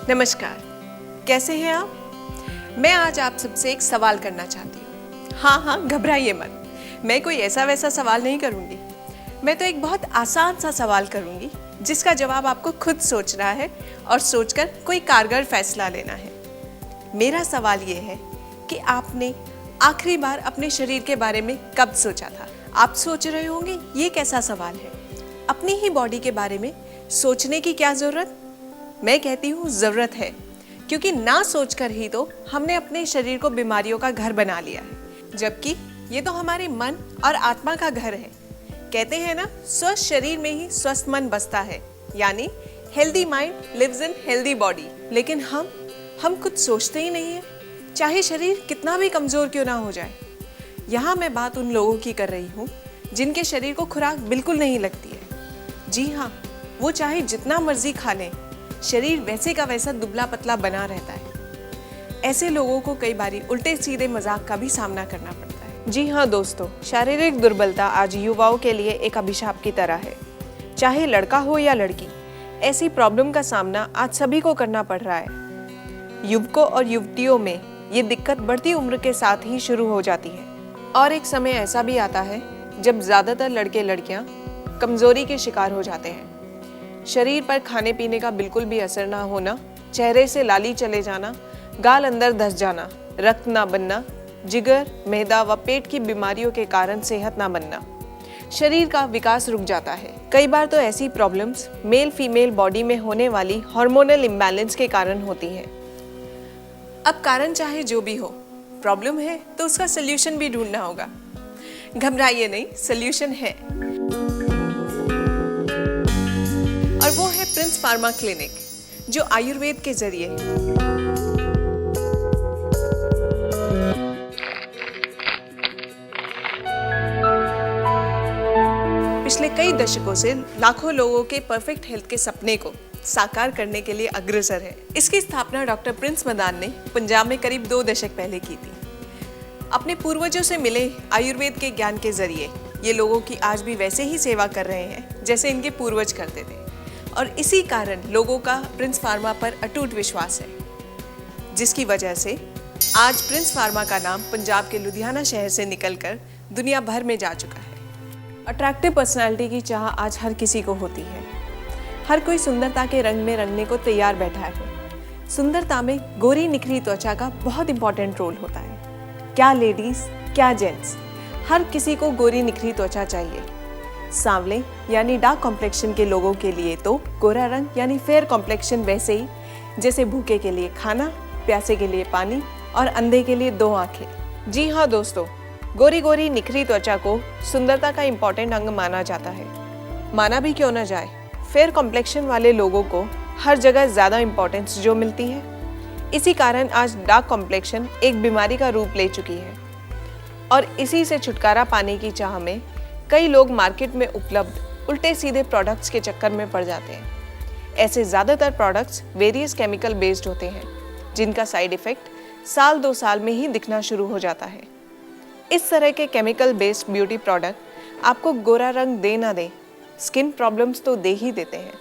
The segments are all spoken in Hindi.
नमस्कार, कैसे हैं आप? मैं आज आप सबसे एक सवाल करना चाहती हूँ। हाँ, घबराइए मत। मैं कोई ऐसा वैसा सवाल नहीं करूँगी। मैं तो एक बहुत आसान सा सवाल करूँगी जिसका जवाब आपको खुद सोचना है और सोचकर कोई कारगर फैसला लेना है। मेरा सवाल ये है कि आपने आखिरी बार अपने शरीर के बारे में कब सोचा था? आप सोच रहे होंगे ये कैसा सवाल है? अपनी ही बॉडी के बारे में सोचने की क्या ज़रूरत? मैं कहती हूँ ज़रूरत है, क्योंकि ना सोचकर ही तो हमने अपने शरीर को बीमारियों का घर बना लिया है, जबकि ये तो हमारे मन और आत्मा का घर है। कहते हैं ना, स्वस्थ शरीर में ही स्वस्थ मन बसता है, यानी healthy mind lives in healthy body. लेकिन हम कुछ सोचते ही नहीं है, चाहे शरीर कितना भी कमज़ोर क्यों ना हो जाए। यहाँ मैं बात उन लोगों की कर रही हूँ जिनके शरीर को खुराक बिल्कुल नहीं लगती है। जी हाँ, वो चाहे जितना मर्जी खा लें, शरीर वैसे का वैसा दुबला पतला बना रहता है। ऐसे लोगों को कई बारी उल्टे सीधे मजाक का भी सामना करना पड़ता है। जी हाँ दोस्तों, शारीरिक दुर्बलता आज युवाओं के लिए एक अभिशाप की तरह है। चाहे लड़का हो या लड़की, ऐसी प्रॉब्लम का सामना आज सभी को करना पड़ रहा है। युवकों और युवतियों में ये दिक्कत बढ़ती उम्र के साथ ही शुरू हो जाती है, और एक समय ऐसा भी आता है जब ज़्यादातर लड़के लड़कियाँ कमज़ोरी के शिकार हो जाते हैं। शरीर पर खाने पीने का बिल्कुल भी असर ना होना, चेहरे से लाली चले जाना, गाल अंदर धंस जाना, रक्त ना बनना, जिगर, मैदा व पेट की बीमारियों के कारण सेहत ना बनना, शरीर का विकास रुक जाता है। कई बार तो ऐसी प्रॉब्लम्स मेल फीमेल बॉडी में होने वाली हार्मोनल इम्बैलेंस के कारण होती हैं। अब कारण चाहे जो भी हो, प्रॉब्लम है तो उसका सोल्यूशन भी ढूंढना होगा। घबराइए नहीं, सोल्यूशन है, और वो है प्रिंस फार्मा क्लिनिक, जो आयुर्वेद के जरिए पिछले कई दशकों से लाखों लोगों के परफेक्ट हेल्थ के सपने को साकार करने के लिए अग्रसर है। इसकी स्थापना डॉक्टर प्रिंस मदान ने पंजाब में करीब 2 दशक पहले की थी। अपने पूर्वजों से मिले आयुर्वेद के ज्ञान के जरिए ये लोगों की आज भी वैसे ही सेवा कर रहे हैं जैसे इनके पूर्वज करते थे, और इसी कारण लोगों का प्रिंस फार्मा पर अटूट विश्वास है, जिसकी वजह से आज प्रिंस फार्मा का नाम पंजाब के लुधियाना शहर से निकलकर दुनिया भर में जा चुका है। अट्रैक्टिव पर्सनालिटी की चाह आज हर किसी को होती है। हर कोई सुंदरता के रंग में रंगने को तैयार बैठा है। सुंदरता में गोरी निखरी त्वचा का बहुत इंपॉर्टेंट रोल होता है। क्या लेडीज, क्या जेंट्स, हर किसी को गोरी निखरी त्वचा चाहिए। सांवले यानी डार्क कॉम्प्लेक्शन के लोगों के लिए तो गोरा रंग यानी फेयर कॉम्प्लेक्शन वैसे ही जैसे भूखे के लिए खाना, प्यासे के लिए पानी और अंधे के लिए 2 आंखें। जी हाँ दोस्तों, गोरी गोरी निखरी त्वचा को सुंदरता का इम्पॉर्टेंट अंग माना जाता है। माना भी क्यों न जाए, फेयर कॉम्प्लेक्शन वाले लोगों को हर जगह ज़्यादा इम्पोर्टेंस जो मिलती है। इसी कारण आज डार्क कॉम्प्लेक्शन एक बीमारी का रूप ले चुकी है, और इसी से छुटकारा पाने की चाह में कई लोग मार्केट में उपलब्ध उल्टे सीधे प्रोडक्ट्स के चक्कर में पड़ जाते हैं। ऐसे ज़्यादातर प्रोडक्ट्स वेरियस केमिकल बेस्ड होते हैं, जिनका साइड इफ़ेक्ट साल 2 साल में ही दिखना शुरू हो जाता है। इस तरह के केमिकल बेस्ड ब्यूटी प्रोडक्ट आपको गोरा रंग दे ना दे, स्किन प्रॉब्लम्स तो दे ही देते हैं।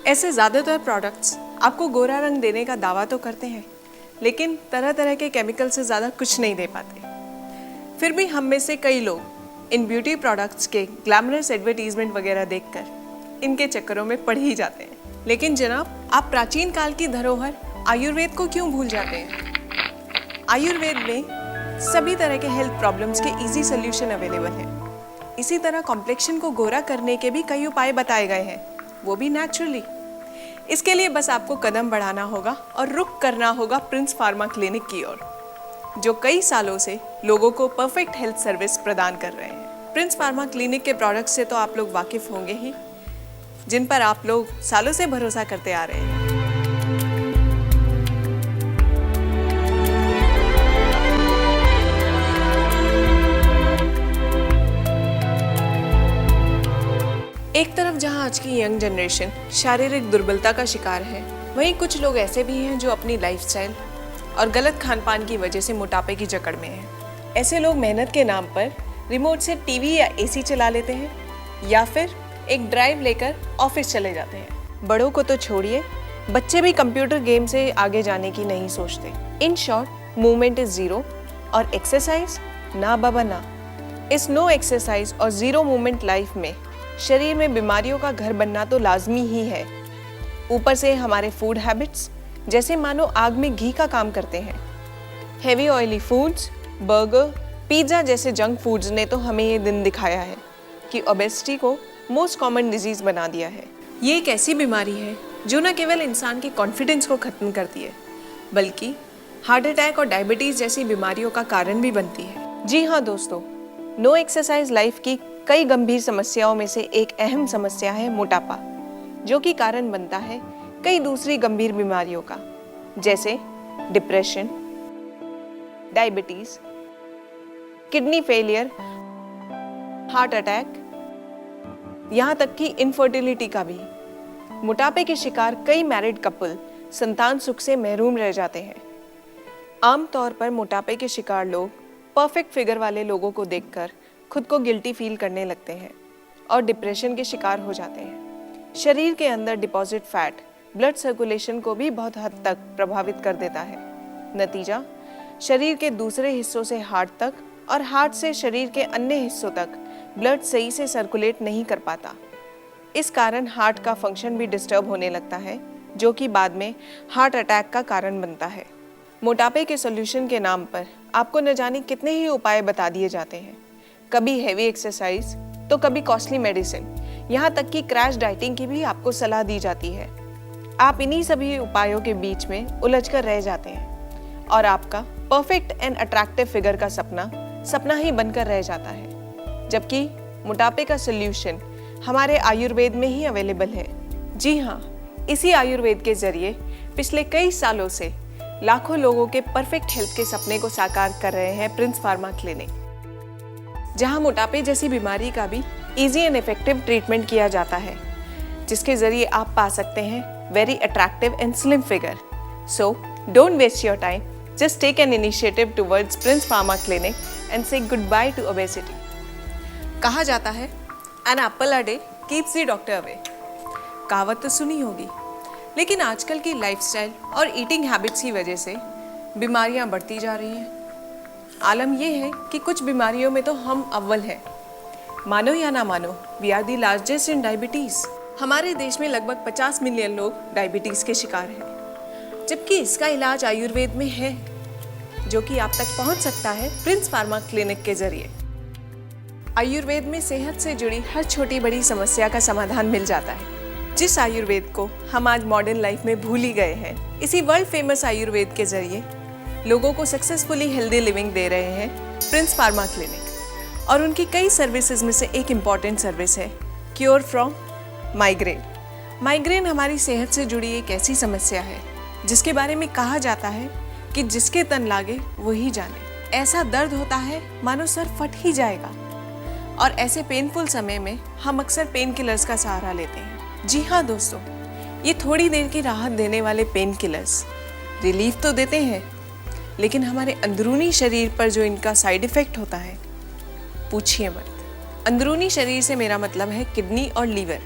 ऐसे ज़्यादातर प्रोडक्ट्स आपको गोरा रंग देने का दावा तो करते हैं, लेकिन तरह तरह के केमिकल से ज़्यादा कुछ नहीं दे पाते। फिर भी हम में से कई लोग इन ब्यूटी प्रोडक्ट्स के ग्लैमरस एडवर्टीजमेंट वगैरह देखकर इनके चक्करों में पड़ ही जाते हैं। लेकिन जनाब, आप प्राचीन काल की धरोहर आयुर्वेद को क्यों भूल जाते हैं? आयुर्वेद में सभी तरह के हेल्थ प्रॉब्लम्स के इजी सोल्यूशन अवेलेबल हैं। इसी तरह कॉम्प्लेक्शन को गोरा करने के भी कई उपाय बताए गए हैं, वो भी नेचुरली। इसके लिए बस आपको कदम बढ़ाना होगा और रुख करना होगा प्रिंस फार्मा क्लिनिक की ओर, जो कई सालों से लोगों को परफेक्ट हेल्थ सर्विस प्रदान कर रहे हैं। प्रिंस फार्मा क्लिनिक के प्रोडक्ट्स से तो आप लोग वाकिफ़ होंगे ही, जिन पर आप लोग सालों से भरोसा करते आ रहे हैं। एक तरफ जहां आज की यंग जनरेशन शारीरिक दुर्बलता का शिकार है, वहीं कुछ लोग ऐसे भी हैं जो अपनी लाइफस्टाइल और गलत खान पान की वजह से मोटापे की जकड़ में हैं। ऐसे लोग मेहनत के नाम पर रिमोट से टीवी या एसी चला लेते हैं, या फिर एक ड्राइव लेकर ऑफिस चले जाते हैं। बड़ों को तो छोड़िए, बच्चे भी कंप्यूटर गेम से आगे जाने की नहीं सोचते। In short, movement is zero और एक्सरसाइज ना बाबा ना। इस नो एक्सरसाइज और जीरो मूवमेंट लाइफ में शरीर में बीमारियों का घर बनना तो लाजमी ही है। ऊपर से हमारे फूड हैबिट्स जैसे मानो आग में घी का काम करते हैं। Heavy oily foods, burger, pizza जैसे जंक फूड्स ने तो हमें ये दिन दिखाया है कि ओबेसिटी को मोस्ट कॉमन डिजीज़ बना दिया है। ये एक ऐसी बीमारी है जो न केवल इंसान के कॉन्फिडेंस को ख़त्म करती है, बल्कि हार्ट अटैक और डायबिटीज़ जैसी बीमारियों का कारण भी बनती है। जी हाँ दोस्तों, नो एक्सरसाइज लाइफ की कई गंभीर समस्याओं में से एक अहम समस्या है मोटापा, जो कि कारण बनता है कई दूसरी गंभीर बीमारियों का, जैसे depression, diabetes, kidney failure, heart attack, यहाँ तक कि इनफर्टिलिटी का भी। मोटापे के शिकार कई मैरिड कपल संतान सुख से महरूम रह जाते हैं। आमतौर पर मोटापे के शिकार लोग परफेक्ट फिगर वाले लोगों को देखकर खुद को गिल्टी फील करने लगते हैं और डिप्रेशन के शिकार हो जाते हैं। शरीर के अंदर डिपॉजिट फैट ब्लड सर्कुलेशन को भी बहुत हद तक प्रभावित कर देता है। नतीजा, शरीर के दूसरे हिस्सों से हार्ट तक और हार्ट से शरीर के अन्य हिस्सों तक ब्लड सही से सर्कुलेट नहीं कर पाता। इस कारण हार्ट का फंक्शन भी डिस्टर्ब होने लगता है, जो कि बाद में हार्ट अटैक का कारण बनता है। मोटापे के सॉल्यूशन के नाम पर आपको न जाने कितने ही उपाय बता दिए जाते हैं, कभी हेवी एक्सरसाइज तो कभी कॉस्टली मेडिसिन, यहाँ तक कि क्रैश डाइटिंग की भी आपको सलाह दी जाती है। आप इन्हीं सभी उपायों के बीच में उलझकर रह जाते हैं और आपका परफेक्ट एंड अट्रैक्टिव फिगर का सपना ही बनकर रह जाता है। जबकि मोटापे का सॉल्यूशन हमारे आयुर्वेद में ही अवेलेबल है। जी हाँ, इसी आयुर्वेद के जरिए पिछले कई सालों से लाखों लोगों के परफेक्ट हेल्थ के सपने को साकार कर रहे हैं प्रिंस फार्मा क्लिनिक, जहां मोटापे जैसी बीमारी का भी इजी एंड इफेक्टिव ट्रीटमेंट किया जाता है, जिसके जरिए आप पा सकते हैं very attractive and slim figure. So don't waste your time, just take an initiative towards Prince Pharma clinic and say good bye to obesity. कहा जाता है an apple a day keeps the doctor away. कहावत तो सुनी होगी, लेकिन आजकल की लाइफस्टाइल और ईटिंग हैबिट्स की वजह से बीमारियां बढ़ती जा रही हैं। आलम यह है कि कुछ बीमारियों में तो हम अव्वल हैं। मानो या ना मानो, we are the largest in diabetes. हमारे देश में लगभग 50 मिलियन लोग डायबिटीज़ के शिकार हैं, जबकि इसका इलाज आयुर्वेद में है, जो कि आप तक पहुंच सकता है प्रिंस फार्मा क्लिनिक के जरिए। आयुर्वेद में सेहत से जुड़ी हर छोटी बड़ी समस्या का समाधान मिल जाता है, जिस आयुर्वेद को हम आज मॉडर्न लाइफ में भूल ही गए हैं। इसी वर्ल्ड फेमस आयुर्वेद के जरिए लोगों को सक्सेसफुली हेल्दी लिविंग दे रहे हैं प्रिंस फार्मा क्लिनिक। और उनकी कई सर्विसेज में से एक इम्पॉर्टेंट सर्विस है क्योर फ्रॉम माइग्रेन। माइग्रेन हमारी सेहत से जुड़ी एक ऐसी समस्या है जिसके बारे में कहा जाता है कि जिसके तन लागे वही जाने। ऐसा दर्द होता है मानो सर फट ही जाएगा, और ऐसे पेनफुल समय में हम अक्सर पेन किलर्स का सहारा लेते हैं। जी हाँ दोस्तों, ये थोड़ी देर की राहत देने वाले पेन किलर्स रिलीफ तो देते हैं, लेकिन हमारे अंदरूनी शरीर पर जो इनका साइड इफ़ेक्ट होता है, पूछिए मत। अंदरूनी शरीर से मेरा मतलब है किडनी और लीवर।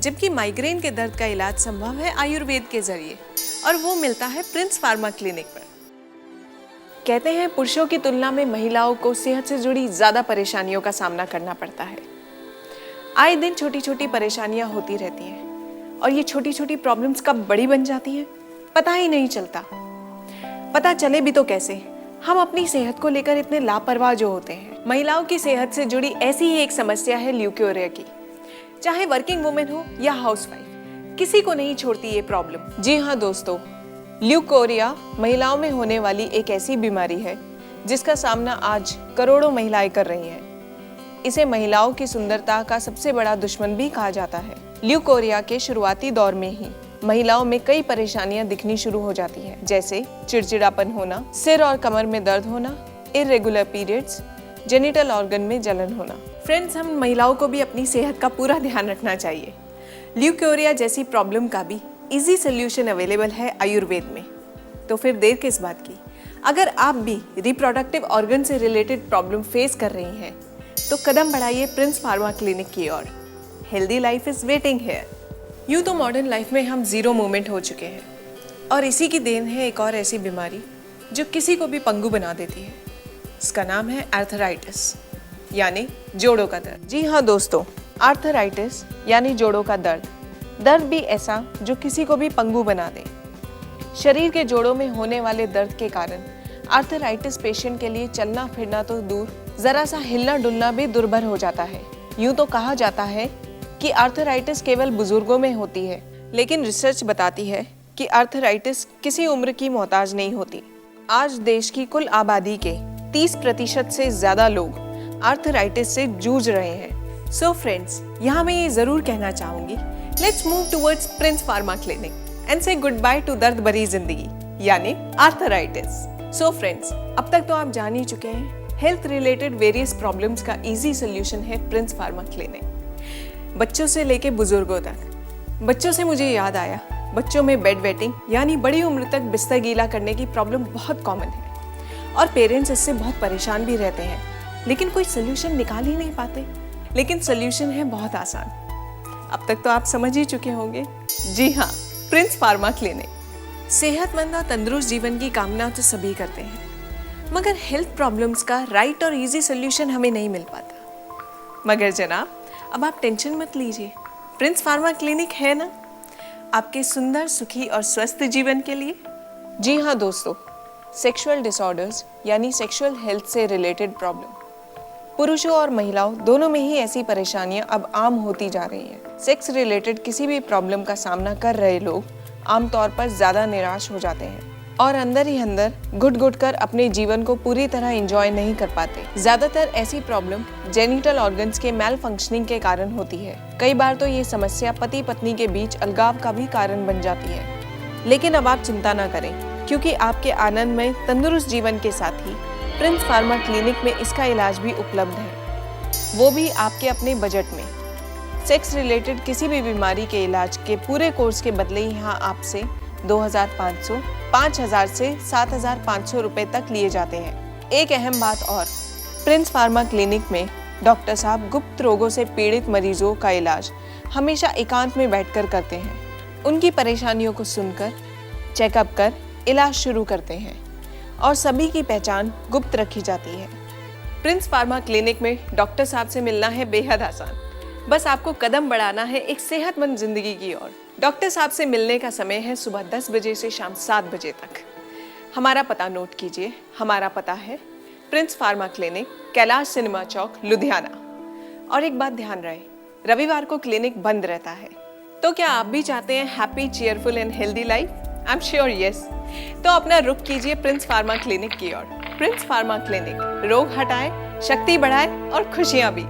जबकि माइग्रेन के दर्द का इलाज संभव है आयुर्वेद के जरिए, और वो मिलता है प्रिंस फार्मा क्लिनिक पर। कहते हैं पुरुषों की तुलना में महिलाओं को सेहत से जुड़ी ज़्यादा परेशानियों का सामना करना पड़ता है। आए दिन छोटी छोटी परेशानियां होती रहती हैं, और ये छोटी छोटी प्रॉब्लम्स कब बड़ी बन जाती हैं पता ही नहीं चलता। पता चले भी तो कैसे, हम अपनी सेहत को लेकर इतने लापरवाह जो होते हैं। महिलाओं की सेहत से जुड़ी ऐसी ही एक समस्या है ल्यूकोरिया की। चाहे वर्किंग वुमेन हो या हाउसवाइफ, किसी को नहीं छोड़ती ये प्रॉब्लम। जी हाँ दोस्तों, ल्यूकोरिया महिलाओं में होने वाली एक ऐसी बीमारी है जिसका सामना आज करोड़ों महिलाएं कर रही हैं। इसे महिलाओं की सुंदरता का सबसे बड़ा दुश्मन भी कहा जाता है। ल्यूकोरिया के शुरुआती दौर में ही महिलाओं में कई परेशानियां दिखनी शुरू हो जाती हैं, जैसे चिड़चिड़ापन होना, सिर और कमर में दर्द होना, इर्रेगुलर पीरियड्स, जेनिटल ऑर्गन में जलन होना। फ्रेंड्स, हम महिलाओं को भी अपनी सेहत का पूरा ध्यान रखना चाहिए। ल्यूकोरिया जैसी प्रॉब्लम का भी इजी सोल्यूशन अवेलेबल है आयुर्वेद में। तो फिर देर किस बात की? अगर आप भी रिप्रोडक्टिव ऑर्गन से रिलेटेड प्रॉब्लम फेस कर रही हैं, तो कदम बढ़ाइए प्रिंस फार्मा क्लिनिक की ओर। Healthy life is waiting here. यूँ तो मॉडर्न लाइफ में हम जीरो मोमेंट हो चुके हैं और इसी की देन है एक और ऐसी बीमारी जो किसी को भी पंगु बना देती है। इसका नाम है आर्थराइटिस यानी जोड़ों का दर्द। जी हाँ दोस्तों, आर्थराइटिस यानी जोड़ों का दर्द। दर्द भी ऐसा जो किसी को भी पंगु बना दे। शरीर के जोड़ों में होने वाले दर्द के कारण आर्थराइटिस पेशेंट के लिए चलना फिरना तो दूर, जरा सा हिलना डुलना भी दुर्भर हो जाता है। यूँ तो कहा जाता है कि आर्थराइटिस केवल बुजुर्गों में होती है, लेकिन रिसर्च बताती है कि आर्थराइटिस किसी उम्र की मोहताज नहीं होती। आज देश की कुल आबादी के 30% से ज्यादा लोग आर्थराइटिस से जूझ रहे हैं। सो फ्रेंड्स, यहाँ मैं ये जरूर कहना चाहूंगी, let's move towards Prince Pharma clinic and say good bye to दर्द भरी जिंदगी यानी आर्थराइटिस। सो फ्रेंड्स, अब तक तो आप जान ही चुके हैं, हेल्थ रिलेटेड वेरियस प्रॉब्लम्स का इजी सोल्यूशन है प्रिंस फार्मा क्लिनिक। बच्चों से लेके बुजुर्गों तक। बच्चों से मुझे याद आया, बच्चों में बेड वेटिंग यानी बड़ी उम्र तक बिस्तर गीला करने की प्रॉब्लम बहुत कॉमन है और पेरेंट्स इससे बहुत परेशान भी रहते हैं, लेकिन कोई सोल्यूशन निकाल ही नहीं पाते। लेकिन सोल्यूशन है बहुत आसान। अब तक तो आप समझ ही चुके होंगे, जी हाँ, प्रिंस फार्मा क्लिनिक। सेहतमंद और तंदुरुस्त जीवन की कामना तो सभी करते हैं, मगर हेल्थ प्रॉब्लम्स का राइट और इजी सोल्यूशन हमें नहीं मिल पाता। मगर जनाब, अब आप टेंशन मत लीजिए, प्रिंस फार्मा क्लिनिक है ना आपके सुंदर, सुखी और स्वस्थ जीवन के लिए। जी हाँ दोस्तों, सेक्सुअल डिसऑर्डर्स यानी सेक्सुअल हेल्थ से रिलेटेड प्रॉब्लम, पुरुषों और महिलाओं दोनों में ही ऐसी परेशानियां अब आम होती जा रही हैं। सेक्स रिलेटेड किसी भी प्रॉब्लम का सामना कर रहे लोग आमतौर पर ज्यादा निराश हो जाते हैं और अंदर ही अंदर घुट घुट कर अपने जीवन को पूरी तरह एंजॉय नहीं कर पाते। ज्यादातर ऐसी प्रॉब्लम जेनिटल ऑर्गन्स के मैल फंक्शनिंग के कारण होती है। कई बार तो ये समस्या पति पत्नी के बीच अलगाव का भी कारण बन जाती है। लेकिन अब आप चिंता न करें, क्योंकि आपके आनंदमय तंदुरुस्त जीवन के साथ ही प्रिंस फार्मा क्लिनिक में इसका इलाज भी उपलब्ध है, वो भी आपके अपने बजट में। सेक्स रिलेटेड किसी भी बीमारी के इलाज के पूरे कोर्स के बदले यहाँ आपसे 2500, 5000 से 7500 रुपए तक लिए जाते हैं। एक अहम बात और, प्रिंस फार्मा क्लिनिक में डॉक्टर साहब गुप्त रोगों से पीड़ित मरीजों का इलाज हमेशा एकांत में बैठकर करते हैं। उनकी परेशानियों को सुनकर, चेकअप कर इलाज शुरू करते हैं और सभी की पहचान गुप्त रखी जाती है। प्रिंस फार्मा क्लिनिक में डॉक्टर साहब से मिलना है बेहद आसान। बस आपको कदम बढ़ाना है एक सेहतमंद जिंदगी की ओर। डॉक्टर साहब से मिलने का समय है सुबह 10 बजे से शाम 7 बजे तक। हमारा पता नोट कीजिए। हमारा पता है Prince Pharma clinic, Kailash cinema chowk, Ludhiana. और एक बात ध्यान रहे, रविवार को क्लिनिक बंद रहता है। तो क्या आप भी चाहते हैं happy, cheerful and healthy life? I am sure yes. तो अपना रुख कीजिए प्रिंस फार्मा क्लिनिक की ओर। प्रिंस फार्मा क्लिनिक रोग हटाए, शक्ति बढ़ाए और खुशियां भी।